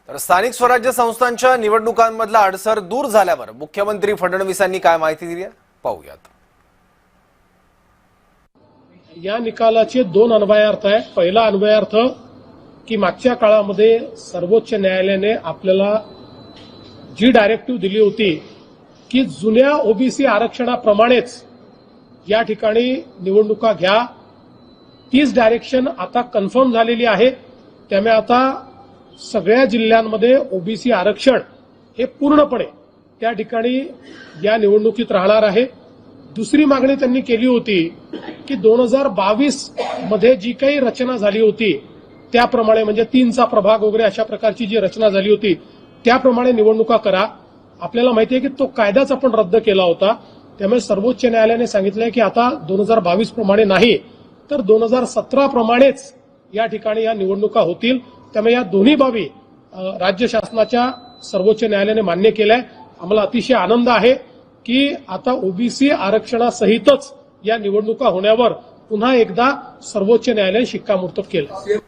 तर स्थानिक स्वराज्य संस्थांच्या निवडणुकांमधला अडसर दूर झाल्यावर मुख्यमंत्री फडणवीसांनी काय माहिती दिली पाहूयात। या निकालाचे दोन अन्वयार्थ आहे। पहिला अन्वयार्थ की मागच्या काळामध्ये सर्वोच्च न्यायालयाने आपल्याला जी डायरेक्टिव्ह दिली होती की जुन्या ओबीसी आरक्षणाप्रमाणेच या ठिकाणी निवडणुका घ्या, तीच डायरेक्शन आता कन्फर्म झालेली आहे। त्यामुळे आता सगळ्या जिल्ह्यांमध्ये ओबीसी आरक्षण हे पूर्णपणे त्या ठिकाणी या निवडणुकीत राहणार आहे। दुसरी मागणी त्यांनी केली होती की 2022 मध्ये जी काही रचना झाली होती त्याप्रमाणे, म्हणजे 3चा प्रभाग वगैरे अशा प्रकारची जी रचना झाली होती त्याप्रमाणे निवडणुका करा। आपल्याला माहिती आहे की तो कायदाच आपण रद्द केला होता। त्यामुळे सर्वोच्च न्यायालयाने सांगितलंय की आता 2022 प्रमाणे नाही तर 2017 प्रमाणेच या ठिकाणी या निवडणुका होतील। त्यामुळे या दोन्ही बाबी राज्य शासनाच्या सर्वोच्च न्यायालयाने मान्य केल्या। आम्हाला अतिशय आनंद आहे की आता ओबीसी आरक्षणासहितच या निवडणुका होण्यावर पुन्हा एकदा सर्वोच्च न्यायालयाने शिक्कामोर्तब केलं।